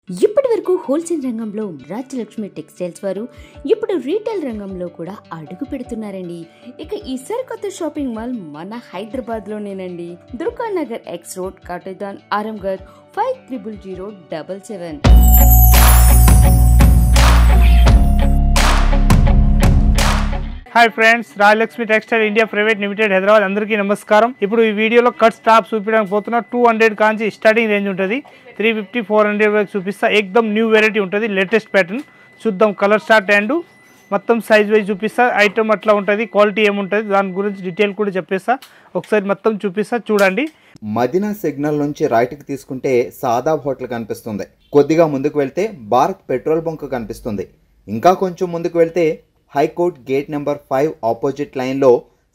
ఇప్పటి వరకు హోల్సేల్ రంగంలో రాజ్యలక్ష్మి టెక్స్టైల్స్ వారు ఇప్పుడు రీటైల్ రంగంలో కూడా అడుగు పెడుతున్నారండి. ఇక ఈ సరికొత్త షాపింగ్ మాల్ మన హైదరాబాద్ లోనేనండి. Durga Nagar X road, Katedan, Aramghar 500077. Hi friends, Rajalakshmi textile India private limited Hyderabad అందరికీ నమస్కారం. ఇప్పుడు ఈ వీడియోలో కట్ స్టాప్ చూపించడానికి పోతున్నా. 200 కాంచి స్టార్టింగ్ రేంజ్ ఉంటుంది. 350 400 వరకు చూపిస్తా. ఎక్దమ్ న్యూ వెరైటీ ఉంటుంది, లేటెస్ట్ ప్యాటర్న్. చూద్దాం కలర్ స్టార్ట్ అండ్ మొత్తం సైజ్ వైజ్ చూపిస్తా. ఐటమ్ అట్లా ఉంటుంది, క్వాలిటీ ఏముంటుంది దాని గురించి డీటెయిల్ కూడా చెప్పేస్తా. ఒకసారి మొత్తం చూపిస్తా, చూడండి. మదీనా సిగ్నల్ నుంచి రైట్కి తీసుకుంటే సాదాబ్ హోటల్ కనిపిస్తుంది. కొద్దిగా ముందుకు వెళ్తే భారత్ పెట్రోల్ బంక్ కనిపిస్తుంది. ఇంకా కొంచెం ముందుకు వెళ్తే హైకోర్ట్ గేట్ నెంబర్ 5 ఆపోజిట్ లైన్లో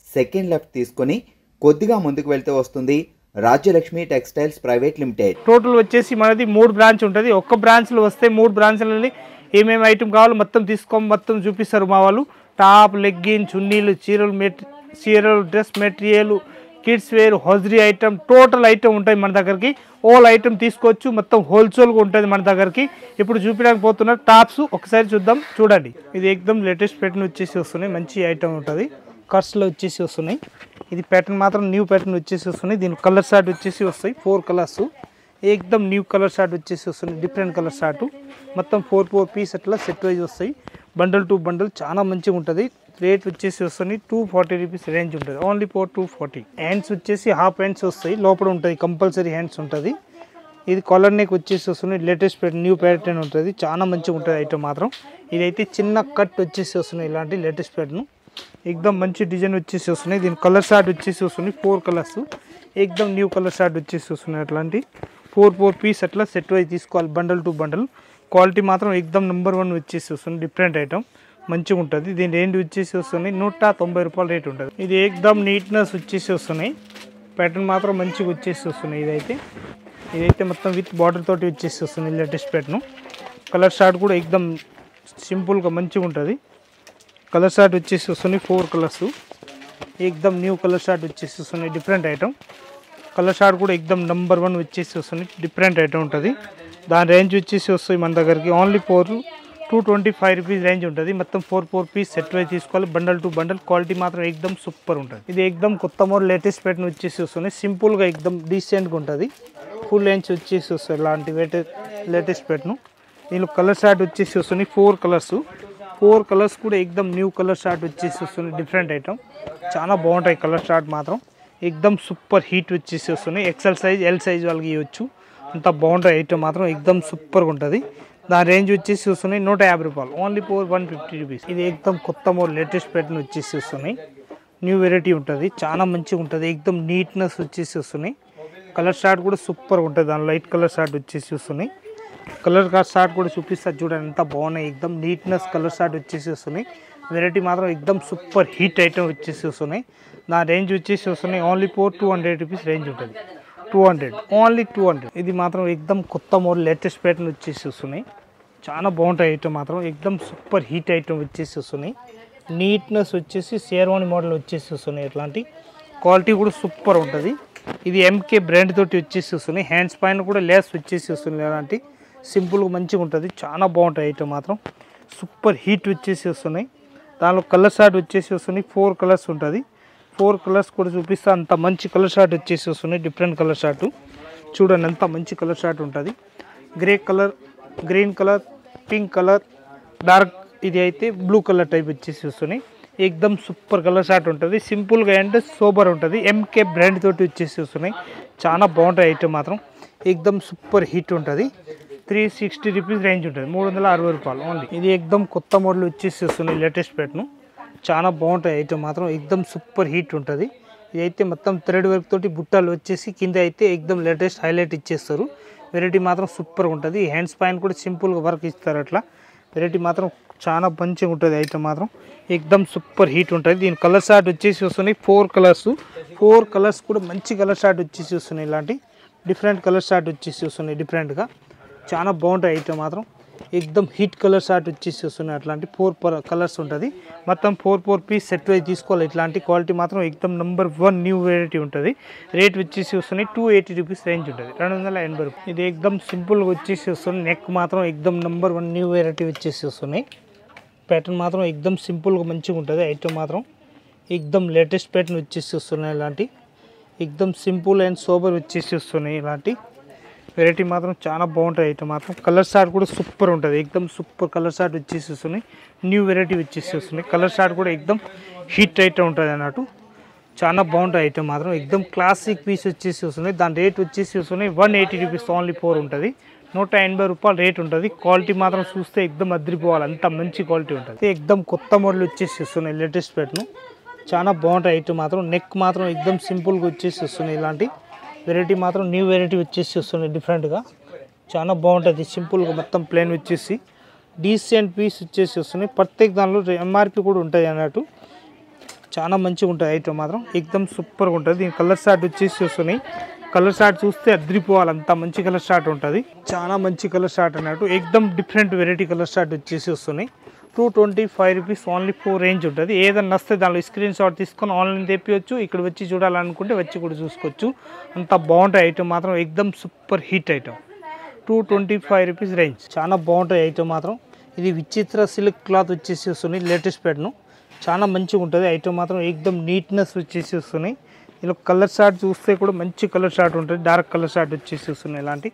సెకండ్ లెఫ్ట్ తీసుకొని కొద్దిగా ముందుకు వెళ్తే వస్తుంది Rajyalakshmi textiles private limited. Total వచ్చేసి మనది 3 బ్రాంచ్ ఉంటుంది. ఒక్క బ్రాంచ్లో వస్తే 3 బ్రాంచ్లని ఏమేమి ఐటమ్ కావాలో మొత్తం చూపిస్తారు మా వాళ్ళు. టాప్, లెగ్గిన్, చున్నీలు, చీరలు, dress material, kids wear, hosiery item, total item ఉంటాయి మన దగ్గరికి. ఆల్ ఐటమ్ తీసుకోవచ్చు, మొత్తం హోల్సేల్గా ఉంటుంది మన దగ్గరికి. ఇప్పుడు చూపించడానికి పోతున్నారు టాప్స్. ఒకసారి చూద్దాం, చూడండి. ఇది ఎక్దమ్ లేటెస్ట్ ప్యాటర్న్ వచ్చేసి వస్తున్నాయి. మంచి ఐటమ్ ఉంటుంది, కట్స్లో వచ్చేసి వస్తున్నాయి. ఇది ప్యాటర్న్ మాత్రం న్యూ ప్యాటర్న్ వచ్చేసి వస్తున్నాయి. దీని కలర్ షార్ట్ వచ్చేసి వస్తాయి 4 కలర్స్. ఎక్దమ్ న్యూ కలర్ షార్ట్ వచ్చేసి వస్తున్నాయి, డిఫరెంట్ కలర్ షార్ట్. మొత్తం 4 పీస్ అట్లా సెట్ వైజ్ వస్తాయి. బండల్ టు బండల్ చాలా మంచిగా ఉంటుంది. రేట్ వచ్చేసి వస్తుంది 240 రూపీస్ రేంజ్ ఉంటుంది. Only for 240. హ్యాండ్స్ వచ్చేసి హాఫ్ హ్యాండ్స్ వస్తాయి, లోపల ఉంటుంది కంపల్సరీ హ్యాండ్స్ ఉంటుంది. ఇది కాలర్ నెక్ వచ్చేసి వస్తుంది, లేటెస్ట్ ప్యాటర్న్, న్యూ ప్యాటర్న్ ఉంటుంది. చాలా మంచిగా ఉంటుంది ఐటమ్ మాత్రం. ఇదైతే చిన్న కట్ వచ్చేసి వస్తున్నాయి, ఇలాంటి లేటెస్ట్ ప్యాటర్న్. ఎక్దమ్ మంచి డిజైన్ వచ్చేసి వస్తున్నాయి. దీని కలర్ షార్ట్ వచ్చేసి వస్తుంది 4 కలర్స్. ఎక్దమ్ న్యూ కలర్ షార్ట్ వచ్చేసి వస్తున్నాయి. అట్లాంటి 4 పీస్ అట్లా సెట్ వైజ్ తీసుకోవాలి, బండల్ టు బండల్. క్వాలిటీ మాత్రం ఎక్దమ్ నెంబర్ 1 వచ్చేసి వస్తుంది, డిఫరెంట్ ఐటమ్ మంచిగా ఉంటుంది. దీని రేంజ్ వచ్చేసి వస్తున్నాయి 190 రూపాయల రేట్ ఉంటుంది. ఇది ఎక్దమ్ నీట్నెస్ వచ్చేసి వస్తున్నాయి. ప్యాటర్న్ మాత్రం మంచిగా వచ్చేసి వస్తున్నాయి. ఇదైతే మొత్తం విత్ బార్డర్ తోటి వచ్చేసి వస్తుంది, లేటెస్ట్ ప్యాటర్న్. కలర్ షార్ట్ కూడా ఎక్దమ్ సింపుల్గా మంచిగా ఉంటుంది. కలర్ షార్ట్ వచ్చేసి వస్తున్నాయి 4 కలర్స్. ఎక్దమ్ న్యూ కలర్ షార్ట్ వచ్చేసి వస్తున్నాయి, డిఫరెంట్ ఐటమ్. కలర్ షార్ట్ కూడా ఎక్దమ్ నెంబర్ 1 వచ్చేసి వస్తుంది, డిఫరెంట్ ఐటమ్ ఉంటుంది. దాని రేంజ్ వచ్చేసి వస్తుంది మన దగ్గరికి ఓన్లీ 225 రూపీస్ రేంజ్ ఉంటుంది. మొత్తం 4 పీస్ సెట్ వైజ్ తీసుకోవాలి, బండల్ టు బండల్. క్వాలిటీ మాత్రం ఎక్దమ్ సూపర్ ఉంటుంది. ఇది ఎక్దమ్ కొత్త మోడల్ లేటెస్ట్ ప్యాటర్న్ వచ్చేసి వస్తుంది. సింపుల్గా ఎక్దమ్ డీసెంట్గా ఉంటుంది. ఫుల్ లెంచ్ వచ్చేసి వస్తుంది, ఇలాంటి లేటెస్ట్ ప్యాటర్న్. దీనిలో కలర్ షార్ట్ వచ్చేసి వస్తుంది 4 కలర్స్. 4 కలర్స్ కూడా ఎక్దమ్ న్యూ కలర్ షార్ట్ వచ్చేసి వస్తుంది, డిఫరెంట్ ఐటమ్. చాలా బాగుంటాయి కలర్ షార్ట్ మాత్రం. ఎక్దమ్ సూపర్ హీట్ వచ్చేసి వస్తున్నాయి. ఎక్సెల్ సైజ్, ఎల్ సైజ్ వాళ్ళకి ఇవ్వచ్చు. అంత బాగుంటాయి ఐటమ్ మాత్రం, ఎక్దమ్ సూపర్గా ఉంటుంది. దాని రేంజ్ వచ్చేసి వస్తున్నాయి 150 రూపాయలు, ఓన్లీ ఫర్ 150 రూపీస్. ఇది ఎక్దమ్ కొత్త మోడల్ లేటెస్ట్ ప్యాటర్న్ వచ్చేసి వస్తున్నాయి. న్యూ వెరైటీ ఉంటుంది, చాలా మంచిగా ఉంటుంది. ఎక్దమ్ నీట్నెస్ వచ్చేసి వస్తున్నాయి. కలర్ షార్ట్ కూడా సూపర్గా ఉంటుంది. దాని లైట్ కలర్ షార్ట్ వచ్చేసి వస్తున్నాయి. కలర్ షార్ట్ కూడా చూపిస్తా, చూడండి ఎంత బాగున్నాయి. ఎక్దమ్ నీట్నెస్ కలర్ షార్ట్ వచ్చేసి వస్తున్నాయి. వెరైటీ మాత్రం ఎక్దమ్ సూపర్ హీట్ ఐటమ్ వచ్చేసి వస్తున్నాయి. దాని రేంజ్ వచ్చేసి వస్తున్నాయి ఓన్లీ ఫర్ 200 రూపీస్ రేంజ్ ఉంటుంది. 200, ఓన్లీ 200. ఇది మాత్రం ఎక్దమ్ కొత్త మోడల్ లేటెస్ట్ ప్యాటర్న్ వచ్చేసి వస్తున్నాయి. చాలా బాగుంటాయి ఐటమ్ మాత్రం. ఎక్దమ్ సూపర్ హీట్ ఐటమ్ వచ్చేసి వస్తున్నాయి. నీట్నెస్ వచ్చేసి షేర్వాణి మోడల్ వచ్చేసి వస్తున్నాయి. ఇట్లాంటి క్వాలిటీ కూడా సూపర్ ఉంటుంది. ఇది ఎంకే బ్రాండ్ తోటి వచ్చేసి వస్తున్నాయి. హ్యాండ్స్ పైన కూడా లేస్ వచ్చేసి వస్తున్నాయి. అలాంటి సింపుల్గా మంచిగా ఉంటుంది. చాలా బాగుంటాయి ఐటమ్ మాత్రం. సూపర్ హీట్ వచ్చేసి వస్తున్నాయి. దానిలో కలర్ షార్ట్ వచ్చేసి వస్తున్నాయి 4 కలర్స్ ఉంటుంది. 4 కలర్స్ కూడా చూపిస్తా. అంత మంచి కలర్ షార్ట్ వచ్చేసి వస్తున్నాయి, డిఫరెంట్ కలర్ షార్ట్. చూడండి ఎంత మంచి కలర్ షార్ట్ ఉంటుంది. Grey colour, green colour, pink colour, dark, ఇది అయితే బ్లూ కలర్ టైప్ వచ్చేసి వస్తున్నాయి. ఎక్దమ్ సూపర్ కలర్ షార్ట్ ఉంటుంది. సింపుల్గా అండ్ సోబర్ ఉంటుంది. ఎంకే బ్రాండ్ తోటి వచ్చేసి వస్తున్నాయి. చాలా బాగుంటాయి ఐటమ్ మాత్రం. ఎక్దమ్ సూపర్ హీట్ ఉంటుంది. 360 రూపీస్ రేంజ్ ఉంటుంది, 360 రూపాయలు ఓన్లీ. ఇది ఎక్దమ్ కొత్త మోడల్ వచ్చేసి వస్తున్నాయి, లేటెస్ట్ ప్యాటర్న్. చాలా బాగుంటాయి ఐటమ్ మాత్రం. ఎక్దమ్ సూపర్ హీట్ ఉంటుంది. ఇదైతే మొత్తం థ్రెడ్ వర్క్ తోటి బుట్టాలు వచ్చేసి కింద అయితే ఎక్దమ్ లేటెస్ట్ హైలైట్ ఇచ్చేస్తారు. వెరైటీ మాత్రం సూపర్గా ఉంటుంది. హ్యాండ్స్ పైన కూడా సింపుల్గా వర్క్ ఇస్తారు. అట్లా వెరైటీ మాత్రం చాలా మంచిగా ఉంటుంది ఐటమ్ మాత్రం. ఎక్దమ్ సూపర్ హీట్ ఉంటుంది. దీని కలర్ షార్ట్ వచ్చేసి వస్తున్నాయి 4 కలర్స్. 4 కలర్స్ కూడా మంచి కలర్ షార్ట్ వచ్చేసి వస్తున్నాయి. ఇలాంటి డిఫరెంట్ కలర్ షార్ట్ వచ్చేసి వస్తున్నాయి, డిఫరెంట్గా. చాలా బాగుంటాయి ఐటమ్ మాత్రం. ఎక్దమ్ హీట్ కలర్ షార్ట్ వచ్చేసి వస్తున్నాయి. అట్లాంటి 4 కలర్స్ ఉంటుంది. మొత్తం 4 పీస్ సెట్ వైజ్ తీసుకోవాలి. ఇట్లాంటి క్వాలిటీ మాత్రం ఎక్దమ్ నంబర్ 1 న్యూ వెరైటీ ఉంటుంది. రేట్ వచ్చేసి వస్తున్నాయి 280 రూపీస్ రేంజ్ ఉంటుంది, 280 రూపాయలు. ఇది ఎక్దమ్ సింపుల్గా వచ్చేసి వస్తుంది. నెక్ మాత్రం ఎక్దమ్ నంబర్ 1 న్యూ వెరైటీ వచ్చేసి వస్తున్నాయి. ప్యాటర్న్ మాత్రం ఎక్దమ్ సింపుల్గా మంచిగా ఉంటుంది. ఐటమ్ మాత్రం ఎక్దమ్ లేటెస్ట్ ప్యాటర్న్ వచ్చేసి వస్తున్నాయి. ఇలాంటి ఎక్దమ్ సింపుల్ అండ్ సోబర్ వచ్చేసి వస్తున్నాయి. ఇలాంటి వెరైటీ మాత్రం చాలా బాగుంటుంది. ఐటమ్ మాత్రం కలర్ షార్ట్ కూడా సూపర్ ఉంటుంది. ఎక్దమ్ సూపర్ కలర్ షార్ట్ వచ్చేసి వస్తున్నాయి. న్యూ వెరైటీ వచ్చేసి వస్తున్నాయి. కలర్ షార్ట్ కూడా ఎక్దమ్ హీట్ ఐటమ్ ఉంటుంది అన్నట్టు. చాలా బాగుంటుంది ఐటమ్ మాత్రం. ఎక్దమ్ క్లాసిక్ పీస్ వచ్చేసి వస్తున్నాయి. దాని రేట్ వచ్చేసి వస్తున్నాయి 180 రూపీస్ ఓన్లీ 4 ఉంటుంది. 180 రూపాయలు రేట్ ఉంటుంది. క్వాలిటీ మాత్రం చూస్తే ఎక్దమ్ అదిరిపోవాలి, అంత మంచి క్వాలిటీ ఉంటుంది. ఎక్దమ్ కొత్త మోడల్ వచ్చేసి వస్తున్నాయి. లేటెస్ట్ ప్యాటర్న్ చాలా బాగుంటాయి. ఐటమ్ మాత్రం నెక్ మాత్రం ఎక్దమ్ సింపుల్గా వచ్చేసి వస్తున్నాయి. ఇలాంటి వెరైటీ మాత్రం న్యూ వెరైటీ వచ్చేసి వస్తున్నాయి. డిఫరెంట్గా చాలా బాగుంటుంది. సింపుల్గా మొత్తం ప్లేన్ వచ్చేసి డీసెంట్ పీస్ వచ్చేసి వస్తున్నాయి. ప్రత్యేక దానిలో ఎంఆర్పి కూడా ఉంటుంది అన్నట్టు. చాలా మంచిగా ఉంటుంది ఐటమ్ మాత్రం. ఎక్దమ్ సూపర్గా ఉంటుంది. దీని కలర్ షార్ట్ వచ్చేసి వస్తున్నాయి. కలర్ షార్ట్ చూస్తే అదిరిపోవాలి, అంత మంచి కలర్ షార్ట్ ఉంటుంది. చాలా మంచి కలర్ షార్ట్ అన్నట్టు. ఎక్దమ్ డిఫరెంట్ వెరైటీ కలర్ షార్ట్ వచ్చేసి వస్తున్నాయి. 225 రూపీస్ ఓన్లీ 4 రేంజ్ ఉంటుంది. ఏదైనా నస్తే దానిలో స్క్రీన్ షాట్ తీసుకొని ఆన్లైన్ తెప్పివచ్చు. ఇక్కడ వచ్చి చూడాలనుకుంటే వచ్చి కూడా చూసుకోవచ్చు. అంత బాగుంటాయి ఐటమ్ మాత్రం. ఎక్దమ్ super hit item. 225 rupees range. చాలా బాగుంటాయి ఐటమ్ మాత్రం. ఇది విచిత్ర సిల్క్ క్లాత్ వచ్చేసి వస్తున్నాయి. లేటెస్ట్ ప్యాటర్న్ చాలా మంచిగా ఉంటుంది. ఐటమ్ మాత్రం ఎక్దమ్ నీట్నెస్ వచ్చేసి వస్తున్నాయి. ఇలా కలర్ షార్ట్ చూస్తే కూడా మంచి కలర్ షార్ట్ ఉంటుంది. డార్క్ కలర్ షార్ట్ వచ్చేసి వస్తున్నాయి. ఇలాంటి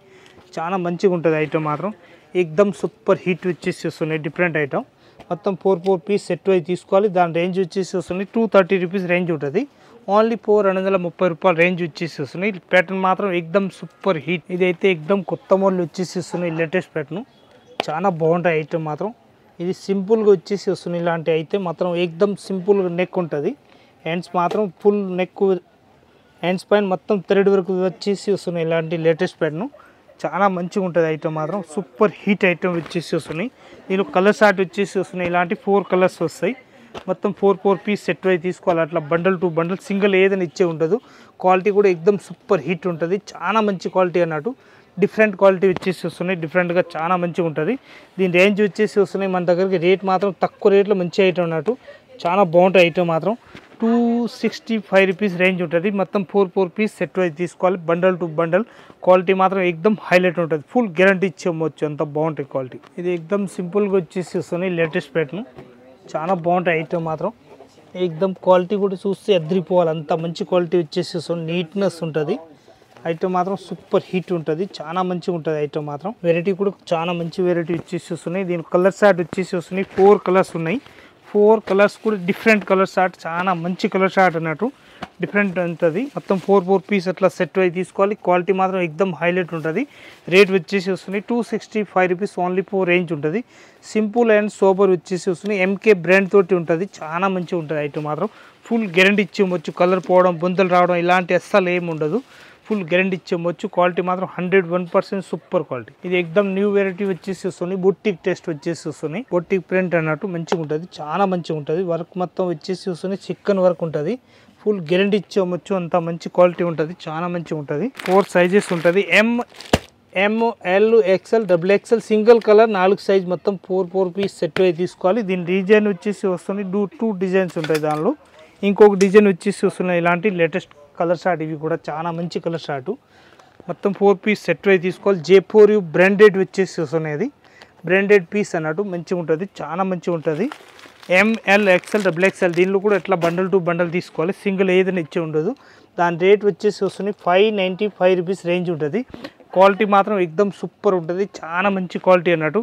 చాలా మంచిగా ఉంటుంది ఐటమ్ మాత్రం. ఎక్దమ్ సూపర్ హీట్ వచ్చేసి వస్తున్నాయి. Different item. మొత్తం 4 పీస్ సెట్ అయి తీసుకోవాలి. దాని రేంజ్ వచ్చేసి వస్తుంది 230 రూపీస్ రేంజ్ ఉంటుంది. ఓన్లీ 230 రూపాయలు రేంజ్ వచ్చేసి వస్తున్నాయి. ప్యాటర్న్ మాత్రం ఎక్దమ్ సూపర్ హీట్. ఇదైతే ఎక్దమ్ కొత్త మోడల్ వచ్చేసి వస్తున్నాయి. లేటెస్ట్ ప్యాటర్న్ చాలా బాగుంటాయి ఐటమ్ మాత్రం. ఇది సింపుల్గా వచ్చేసి వస్తున్నాయి. ఇలాంటి అయితే మాత్రం ఎక్దమ్ సింపుల్గా నెక్ ఉంటుంది. హ్యాండ్స్ మాత్రం ఫుల్ నెక్, హ్యాండ్స్ పైన మొత్తం థ్రెడ్ వరకు వచ్చేసి వస్తున్నాయి. ఇలాంటి లేటెస్ట్ ప్యాటర్న్ చాలా మంచిగా ఉంటుంది ఐటమ్ మాత్రం. సూపర్ హీట్ ఐటమ్ వచ్చేసి వస్తున్నాయి. దీనిలో కలర్ షార్ట్ వచ్చేసి వస్తున్నాయి. ఇలాంటి 4 కలర్స్ వస్తాయి. మొత్తం 4 పీస్ సెట్ అయి తీసుకోవాలి. అట్లా బండల్ టు బండల్ సింగిల్ ఏదైనా ఇచ్చే ఉండదు. క్వాలిటీ కూడా ఎక్దమ్ సూపర్ హీట్ ఉంటుంది. చాలా మంచి క్వాలిటీ అన్నట్టు. డిఫరెంట్ క్వాలిటీ వచ్చేసి వస్తున్నాయి. డిఫరెంట్గా చాలా మంచిగా ఉంటుంది. దీని రేంజ్ వచ్చేసి వస్తున్నాయి. మన దగ్గరికి రేట్ మాత్రం తక్కువ రేట్లో మంచి ఐటమ్ అన్నట్టు. చాలా బాగుంటుంది ఐటమ్ మాత్రం. 265 రూపీస్ రేంజ్ ఉంటుంది. మొత్తం 4 పీస్ సెట్ వైజ్ తీసుకోవాలి. Bundle to bundle. క్వాలిటీ మాత్రం ఎక్దమ్ హైలైట్ ఉంటుంది. ఫుల్ గ్యారంటీ ఇచ్చేయచ్చు, అంత బాగుంటుంది క్వాలిటీ. ఇది ఎక్దమ్ సింపుల్గా వచ్చేసి వస్తున్నాయి. లేటెస్ట్ ప్యాటర్న్ చాలా బాగుంటాయి ఐటమ్ మాత్రం. ఎక్దమ్ క్వాలిటీ కూడా చూస్తే అదిరిపోవాలి, అంత మంచి క్వాలిటీ వచ్చేసి వస్తుంది. నీట్నెస్ ఉంటుంది. ఐటమ్ మాత్రం సూపర్ హీట్ ఉంటుంది. చాలా మంచిగా ఉంటుంది ఐటమ్ మాత్రం. వెరైటీ కూడా చాలా మంచి వెరైటీ వచ్చేసి వస్తున్నాయి. దీని కలర్ షార్ట్ వచ్చేసి వస్తున్నాయి. 4 కలర్స్ ఉన్నాయి. 4 కలర్స్ కూడా డిఫరెంట్ కలర్ షార్ట్. చాలా మంచి కలర్ షార్ట్ అన్నట్టు. డిఫరెంట్ ఉంటుంది. మొత్తం 4 పీస్ అట్లా సెట్ అయి తీసుకోవాలి. క్వాలిటీ మాత్రం ఎక్దమ్ హైలైట్ ఉంటుంది. రేట్ వచ్చేసి వస్తుంది 265 రూపీస్ ఓన్లీ 4 రేంజ్ ఉంటుంది. సింపుల్ అండ్ సోబర్ వచ్చేసి వస్తుంది. ఎంకే బ్రాండ్ తోటి ఉంటుంది. చాలా మంచిగా ఉంటుంది ఐటమ్ మాత్రం. Full guarantee ఇచ్చేయచ్చు. కలర్ పోవడం, బొంతలు రావడం ఇలాంటి అస్సలు ఏమి ఉండదు. Full guarantee ఇచ్చేయచ్చు. క్వాలిటీ మాత్రం 101% సూపర్ క్వాలిటీ. ఇది ఎక్దమ్ న్యూ వెరైటీ వచ్చేసి వస్తుంది. బొట్టిక్ టెస్ట్ వచ్చేసి వస్తుంది. బొట్టిక్ ప్రింట్ అన్నట్టు మంచిగా ఉంటుంది. చాలా మంచిగా ఉంటుంది. వర్క్ మొత్తం వచ్చేసి వస్తుంది. చికెన్ వర్క్ ఉంటుంది. ఫుల్ గ్యారంటీ ఇచ్చేయచ్చు. అంత మంచి క్వాలిటీ ఉంటుంది. చాలా మంచిగా ఉంటుంది. 4 సైజెస్ ఉంటుంది. ML XL XXL single colour 4 size మొత్తం 4 పీస్ సెట్ అయి తీసుకోవాలి. దీని డిజైన్ వచ్చేసి వస్తుంది. 2 డిజైన్స్ ఉంటాయి. దానిలో ఇంకొక డిజైన్ వచ్చేసి వస్తున్నాయి. ఇలాంటి లేటెస్ట్ కలర్ షార్ట్. ఇవి కూడా చాలా మంచి కలర్ షార్ట్. మొత్తం 4 పీస్ సెట్ అయి తీసుకోవాలి. J4U బ్రాండెడ్ వచ్చేసి వస్తున్నాయి. అది బ్రాండెడ్ పీస్ అన్నట్టు మంచిగా ఉంటుంది. చాలా మంచిగా ఉంటుంది. ML XL XXL దీనిలో కూడా ఎట్లా బండల్ టు బండల్ తీసుకోవాలి. సింగిల్ ఏదైనా ఇచ్చే ఉండదు. దాని రేట్ వచ్చేసి వస్తుంది 595 రూపీస్ రేంజ్ ఉంటుంది. క్వాలిటీ మాత్రం ఎక్దమ్ సూపర్ ఉంటుంది. చాలా మంచి క్వాలిటీ అన్నట్టు.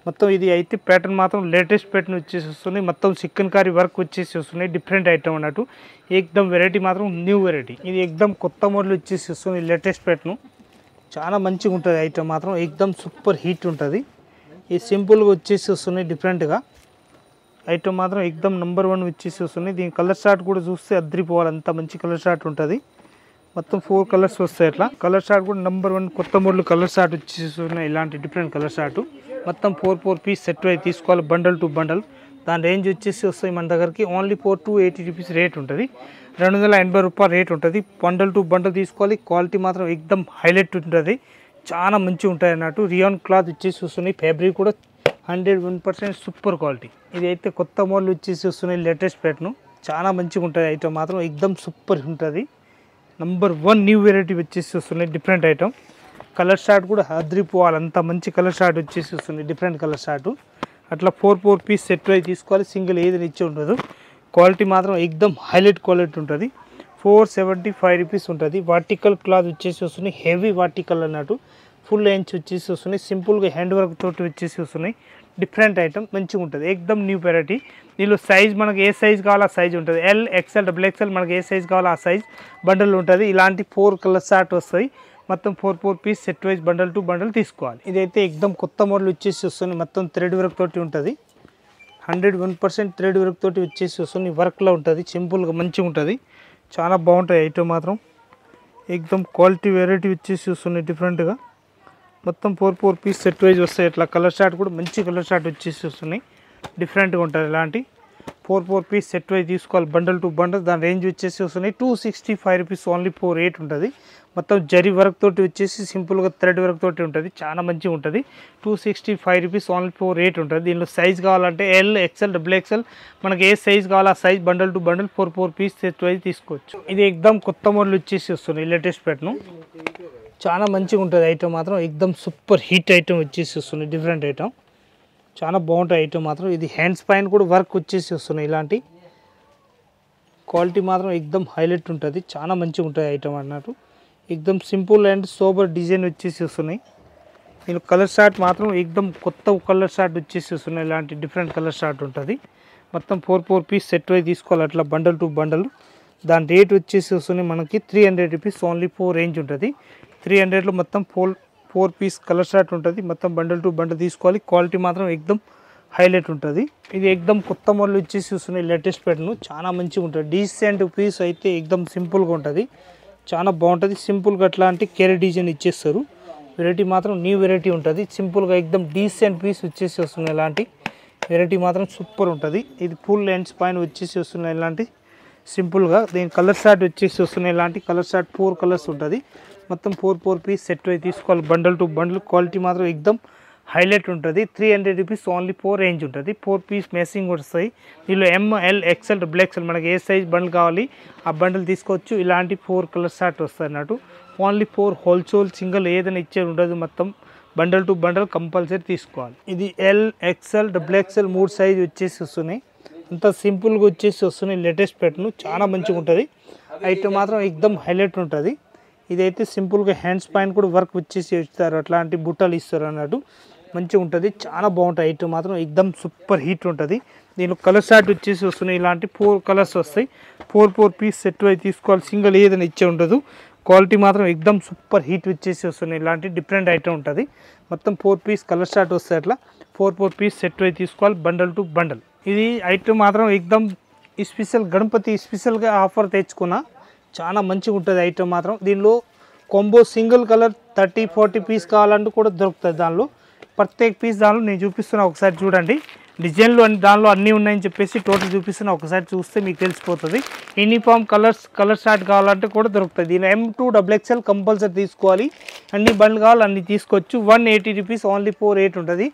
మొత్తం ఇది అయితే ప్యాటర్న్ మాత్రం లేటెస్ట్ ప్యాటర్న్ వచ్చేసి వస్తుంది. మొత్తం చికెన్ కర్రీ వర్క్ వచ్చేసి వస్తున్నాయి. డిఫరెంట్ ఐటమ్ అన్నట్టు. ఎక్దమ్ వెరైటీ మాత్రం న్యూ వెరైటీ. ఇది ఎక్దమ్ కొత్త మోడల్ వచ్చేసి వస్తుంది. లేటెస్ట్ ప్యాటర్న్ చాలా మంచిగా ఉంటుంది ఐటమ్ మాత్రం. ఎక్దమ్ సూపర్ హీట్ ఉంటుంది. ఇది సింపుల్గా వచ్చేసి వస్తున్నాయి. డిఫరెంట్గా ఐటమ్ మాత్రం ఎక్దమ్ నెంబర్ 1 వచ్చేసి వస్తున్నాయి. దీని కలర్ షార్ట్ కూడా చూస్తే అదిరిపోవాలి, అంత మంచి కలర్ షార్ట్ ఉంటుంది. మొత్తం 4 కలర్స్ వస్తాయి. అట్లా కలర్ షార్ట్ కూడా నెంబర్ 1 కొత్త మోడల్ కలర్ షార్ట్ వచ్చేసి ఉన్నాయి. ఇలాంటి డిఫరెంట్ కలర్ షార్ట్. మొత్తం 4 పీస్ సెట్ అయి తీసుకోవాలి. Bundle to bundle. దాని రేంజ్ వచ్చేసి వస్తాయి మన దగ్గరికి ఓన్లీ 280 రూపీస్ రేట్ ఉంటుంది. 280 రూపాయలు రేట్ ఉంటుంది. బండల్ టు బండల్ తీసుకోవాలి. క్వాలిటీ మాత్రం ఎక్దమ్ హైలైట్ ఉంటుంది. చాలా మంచిగా ఉంటాయి అన్నట్టు. రియాన్ క్లాత్ వచ్చేసి వస్తున్నాయి. ఫ్యాబ్రిక్ కూడా 101% సూపర్ క్వాలిటీ. ఇది అయితే కొత్త మోడల్ వచ్చేసి వస్తున్నాయి, లేటెస్ట్ ప్యాటర్న్, చాలా మంచిగా ఉంటుంది. ఐటమ్ మాత్రం ఎక్దమ్ సూపర్ ఉంటుంది. నంబర్ 1 న్యూ వెరైటీ వచ్చేసి వస్తున్నాయి, డిఫరెంట్ ఐటమ్. కలర్ షార్ట్ కూడా అద్రిపోవాలి, అంత మంచి కలర్ షార్ట్ వచ్చేసి వస్తుంది, డిఫరెంట్ కలర్ షార్ట్. అట్లా 4 పీస్ సెట్ అయి తీసుకోవాలి, సింగిల్ ఏదైనా ఇచ్చి ఉండదు. క్వాలిటీ మాత్రం ఎక్దమ్ హైలైట్ క్వాలిటీ ఉంటుంది. 475 రూపీస్ ఉంటుంది. వర్టికల్ క్లాత్ వచ్చేసి వస్తున్నాయి, హెవీ వర్టికల్ అన్నట్టు. ఫుల్ లెంచ్ వచ్చేసి వస్తున్నాయి, సింపుల్గా హ్యాండ్ వర్క్ తోటి వచ్చేసి వస్తున్నాయి, డిఫరెంట్ ఐటమ్, మంచిగా ఉంటుంది. ఎక్దమ్ న్యూ వెరైటీ. దీనిలో సైజ్ మనకి ఏ సైజ్ కావాలో ఆ సైజ్ ఉంటుంది. ఎల్, ఎక్స్ఎల్, XXL మనకి ఏ సైజ్ కావాలో ఆ సైజ్ బండల్ ఉంటుంది. ఇలాంటి 4 కలర్ షార్ట్ వస్తాయి. మొత్తం 4 piece set wise bundle to bundle తీసుకోవాలి. ఇదైతే ఎక్దమ్ కొత్త మోడల్ వచ్చేసి వస్తుంది, మొత్తం థ్రెడ్ వర్క్ తోటి ఉంటుంది. 101% థ్రెడ్ వర్క్ తోటి వచ్చేసి వస్తుంది, వర్క్లో ఉంటుంది, సింపుల్గా మంచిగా ఉంటుంది, చాలా బాగుంటాయి ఐటమ్ మాత్రం. ఎక్దమ్ క్వాలిటీ వెరైటీ వచ్చేసి వస్తుంది డిఫరెంట్గా. మొత్తం 4 పీస్ సెట్ వైజ్ వస్తాయి. ఇట్లా కలర్ షార్ట్ కూడా మంచి కలర్ షార్ట్ వచ్చేసి వస్తున్నాయి, డిఫరెంట్గా ఉంటుంది. ఇలాంటి 4 పీస్ సెట్ వైజ్ తీసుకోవాలి, బండల్ టు బండల్. దాని రేంజ్ వచ్చేసి వస్తున్నాయి 265 రూపీస్ ఓన్లీ. 4 రేట్ ఉంటుంది. మొత్తం జరీ వర్క్ తోటి వచ్చేసి సింపుల్గా థ్రెడ్ వర్క్ తోటి ఉంటుంది, చాలా మంచిగా ఉంటుంది. 265 రూపీస్ ఓన్లీ. 4 రేట్ ఉంటుంది. దీనిలో సైజ్ కావాలంటే ఎల్, ఎక్స్ఎల్, XXL మనకి ఏ సైజ్ కావాలో ఆ size bundle to bundle 4 piece set wise తీసుకోవచ్చు. ఇది ఎక్దమ్ కొత్త మోడల్ వచ్చేసి వస్తుంది, లేటెస్ట్ ప్యాటర్న్, చాలా మంచిగా ఉంటుంది. ఐటమ్ మాత్రం ఎక్దమ్ సూపర్ హిట్ ఐటమ్ వచ్చేసి వస్తుంది, డిఫరెంట్ ఐటమ్, చాలా బాగుంటుంది ఐటమ్ మాత్రం. ఇది హ్యాండ్స్ పైన కూడా వర్క్ వచ్చేసి వస్తున్నాయి. ఇలాంటి క్వాలిటీ మాత్రం ఎక్దమ్ హైలైట్ ఉంటుంది, చాలా మంచిగా ఉంటుంది ఐటమ్ అన్నట్టు. ఎక్దమ్ సింపుల్ అండ్ సోబర్ డిజైన్ వచ్చేసి వస్తున్నాయి. నేను కలర్ షార్ట్ మాత్రం ఎక్దమ్ కొత్త కలర్ షార్ట్ వచ్చేసి వస్తున్నాయి. ఇలాంటి డిఫరెంట్ కలర్ షార్ట్ ఉంటుంది. మొత్తం 4 పీస్ సెట్ వైజ్ తీసుకోవాలి, అట్లా బండల్ టు బండల్. దాని రేట్ వచ్చేసి వస్తున్నాయి మనకి 300 రూపీస్ ఓన్లీ. 4 రేంజ్ ఉంటుంది. 300లో మొత్తం 4 పీస్ కలర్ షార్ట్ ఉంటుంది. మొత్తం బండల్ టు బండల్ తీసుకోవాలి. క్వాలిటీ మాత్రం ఎక్దమ్ హైలైట్ ఉంటుంది. ఇది ఎక్దమ్ కొత్త మోడల్ వచ్చేసి వస్తున్నాయి, లేటెస్ట్ ప్యాటర్న్, చాలా మంచిగా ఉంటుంది. డీసెంట్ పీస్ అయితే ఎక్దమ్ సింపుల్గా ఉంటుంది, చాలా బాగుంటుంది. సింపుల్గా అట్లాంటి కేరీ డిజైన్ ఇచ్చేస్తారు. వెరైటీ మాత్రం న్యూ వెరైటీ ఉంటుంది. సింపుల్గా ఎక్దమ్ డీసెంట్ పీస్ వచ్చేసి వస్తున్నాయి. ఇలాంటి వెరైటీ మాత్రం సూపర్ ఉంటుంది. ఇది ఫుల్ లెన్స్ పైన వచ్చేసి వస్తున్నాయి. ఇలాంటి సింపుల్గా దీని కలర్ షార్ట్ వచ్చేసి వస్తున్నాయి. ఇలాంటి కలర్ షార్ట్ 4 కలర్స్ ఉంటుంది. మొత్తం 4 పీస్ సెట్ అయి తీసుకోవాలి, బండల్ టు బండల్. క్వాలిటీ మాత్రం ఎక్దమ్ హైలైట్ ఉంటుంది. 300 రూపీస్ ఓన్లీ. 4 రేంజ్ ఉంటుంది. 4 పీస్ మ్యాచింగ్ వస్తాయి. దీనిలో ఎం, ఎల్, XXL, XXL మనకి ఏ సైజ్ బండల్ కావాలి ఆ బండల్ తీసుకోవచ్చు. ఇలాంటి 4 కలర్ షార్ట్ వస్తాయి అన్నట్టు. ఓన్లీ 4 హోల్సేల్, సింగిల్ ఏదైనా ఇచ్చే ఉండదు. మొత్తం బండల్ టు బండల్ కంపల్సరీ తీసుకోవాలి. ఇది ఎల్, XXL, XXL 3 సైజ్ వచ్చేసి వస్తున్నాయి. అంత సింపుల్గా వచ్చేసి వస్తున్నాయి, లేటెస్ట్ ప్యాటర్న్, చాలా మంచిగా ఉంటుంది. ఐటమ్ మాత్రం ఎక్దమ్ హైలైట్ ఉంటుంది. ఇదైతే సింపుల్గా హ్యాండ్స్ పైన కూడా వర్క్ వచ్చేసి ఇస్తారు, అట్లాంటి బుట్టలు ఇస్తారు అన్నట్టు, మంచిగా ఉంటుంది, చాలా బాగుంటుంది. ఐటమ్ మాత్రం ఎక్దమ్ సూపర్ హీట్ ఉంటుంది. దీనిలో కలర్ షార్ట్ వచ్చేసి వస్తున్నాయి. ఇలాంటి 4 కలర్స్ వస్తాయి. 4 పీస్ సెట్ అయి తీసుకోవాలి, సింగిల్ ఏదైనా ఇచ్చే ఉండదు. క్వాలిటీ మాత్రం ఎక్దమ్ సూపర్ హీట్ వచ్చేసి వస్తున్నాయి. ఇలాంటి డిఫరెంట్ ఐటమ్ ఉంటుంది. మొత్తం 4 పీస్ కలర్ షార్ట్ వస్తాయి. అట్లా 4 పీస్ సెట్ అయి తీసుకోవాలి, బండల్ టు బండల్. ఇది ఐటమ్ మాత్రం ఎక్దమ్ స్పెషల్, గణపతి స్పెషల్గా ఆఫర్ తెచ్చుకున్నా, చాలా మంచిగా ఉంటుంది ఐటమ్ మాత్రం. దీనిలో కాంబో సింగిల్ కలర్ 30-40 పీస్ కావాలంటూ కూడా దొరుకుతుంది. దానిలో ప్రత్యేక పీస్ దానిలో నేను చూపిస్తున్నా, ఒకసారి చూడండి. డిజైన్లు దానిలో అన్నీ ఉన్నాయని చెప్పేసి టోటల్ చూపిస్తున్నా, ఒకసారి చూస్తే మీకు తెలిసిపోతుంది. యూనిఫామ్ కలర్ షార్ట్ కావాలంటే కూడా దొరుకుతుంది. దీని M2 XXL కంపల్సరీ తీసుకోవాలి. అన్ని బండ్లు కావాలి అన్ని తీసుకోవచ్చు. 180 రూపీస్ ఓన్లీ. 4 రేట్ ఉంటుంది.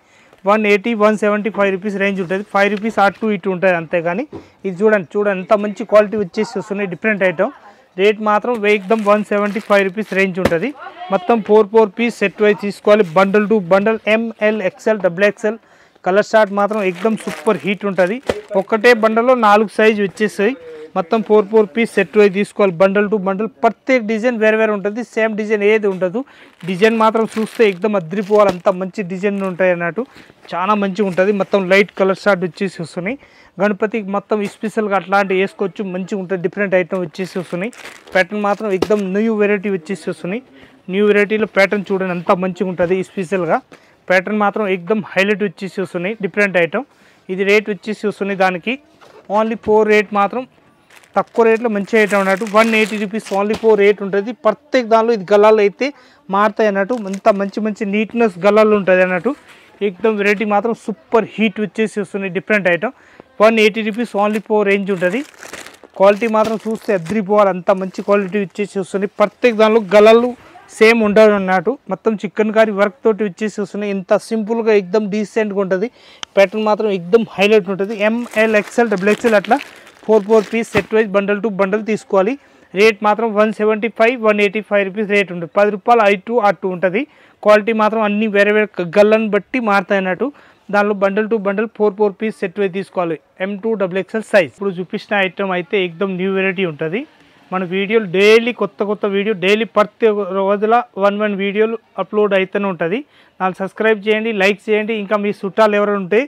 180-175 రూపీస్ రేంజ్ ఉంటుంది. 5 రూపీస్ అటు ఇటు ఉంటుంది అంతేగాని. ఇది చూడండి ఎంత మంచి క్వాలిటీ వచ్చేసి వస్తున్నాయి, డిఫరెంట్ ఐటమ్. రేట్ మాత్రం ఎక్దమ్ 175 రూపీస్ రేంజ్ ఉంటుంది. మొత్తం 4 పీస్ సెట్ వైజ్ తీసుకోవాలి, bundle to bundle. ML, XL, XXL colour short మాత్రం ఎక్దమ్ సూపర్ హీట్ ఉంటుంది. ఒక్కటే బండల్లో 4 సైజు వచ్చేసాయి. మొత్తం 4 పీస్ సెట్ వైజ్ తీసుకోవాలి, బండల్ టు బండల్. ప్రత్యేక డిజైన్ వేరే ఉంటుంది, సేమ్ డిజైన్ ఏది ఉండదు. డిజైన్ మాత్రం చూస్తే ఎక్దమ్ అద్రిపోవాలి, అంత మంచి డిజైన్ ఉంటాయి అన్నట్టు, చాలా మంచిగా ఉంటుంది. మొత్తం లైట్ కలర్ షార్ట్ వచ్చేసి వస్తున్నాయి. గణపతికి మొత్తం స్పెషల్గా అట్లాంటివి వేసుకోవచ్చు, మంచిగా ఉంటుంది. డిఫరెంట్ ఐటమ్ వచ్చేసి వస్తున్నాయి. ప్యాటర్న్ మాత్రం ఎక్దమ్ న్యూ వెరైటీ వచ్చేసి వస్తున్నాయి. న్యూ వెరైటీలో ప్యాటర్న్ చూడండి ఎంత మంచిగా ఉంటుంది. స్పెషల్గా ప్యాటర్న్ మాత్రం ఎక్దమ్ హైలైట్ వచ్చేసి వస్తున్నాయి, డిఫరెంట్ ఐటమ్. ఇది రేట్ వచ్చేసి వస్తున్నాయి దానికి ఓన్లీ 4 రేట్ మాత్రం తక్కువ రేట్లో మంచి ఐటమ్ అన్నట్టు. 180 రూపీస్ ఓన్లీ. 4 రేట్ ఉంటుంది. ప్రత్యేక దానిలో ఇది గల్లాలు అయితే మారుతాయి అన్నట్టు, అంత మంచి నీట్నెస్ గల్లాలు ఉంటుంది అన్నట్టు. ఎక్దమ్ వెరైటీ మాత్రం సూపర్ హీట్ వచ్చేసి వస్తున్నాయి, different item. 180 rupees only. 4 range ఉంటుంది. క్వాలిటీ మాత్రం చూస్తే అద్రిపోవాలి, అంత మంచి క్వాలిటీ వచ్చేసి వస్తుంది. ప్రత్యేక దానిలో గలలు సేమ్ ఉండదు అన్నట్టు. మొత్తం చికెన్ కర్రీ వర్క్ తోటి ఇచ్చేసి వస్తున్నాయి. ఇంత సింపుల్గా ఎక్దమ్ డీసెంట్గా ఉంటుంది. ప్యాటర్న్ మాత్రం ఎక్దమ్ హైలైట్ ఉంటుంది. ML XL XXL అట్లా 4 piece set wise bundle to bundle తీసుకోవాలి. రేట్ మాత్రం 175 185 రూపీస్ రేట్ ఉంటుంది. 10 రూపాయలు అటు ఉంటుంది. క్వాలిటీ మాత్రం అన్ని వేరే వేరే గల్లను బట్టి మారుతాయి అన్నట్టు. దానిలో bundle to bundle 4 piece set wise తీసుకోవాలి. M2 XXL size. ఇప్పుడు చూపించిన ఐటమ్ అయితే ఎక్దమ్ న్యూ వెరైటీ ఉంటుంది. మన వీడియోలు డైలీ కొత్త వీడియో డైలీ ప్రతి రోజుల 1 వీడియోలు అప్లోడ్ అవుతూనే ఉంటుంది. నాకు సబ్స్క్రైబ్ చేయండి, లైక్ చేయండి. ఇంకా మీ చుట్టాలు ఎవరు ఉంటే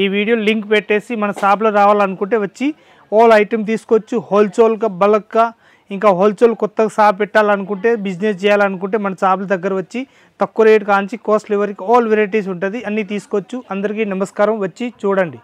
ఈ వీడియో లింక్ పెట్టేసి మన షాప్లో రావాలనుకుంటే వచ్చి ఆల్ ఐటమ్ తీసుకోవచ్చు. హోల్సేల్గా బల్క్గా ఇంకా హోల్సేల్ కొత్తగా షాప్ పెట్టాలనుకుంటే బిజినెస్ చేయాలనుకుంటే మన షాపుల దగ్గర వచ్చి తక్కువ రేట్ కాంచి కాస్ట్లీ వరకు ఆల్ వెరైటీస్ ఉంటుంది. అన్నీ తీసుకోవచ్చు. అందరికీ నమస్కారం. వచ్చి చూడండి.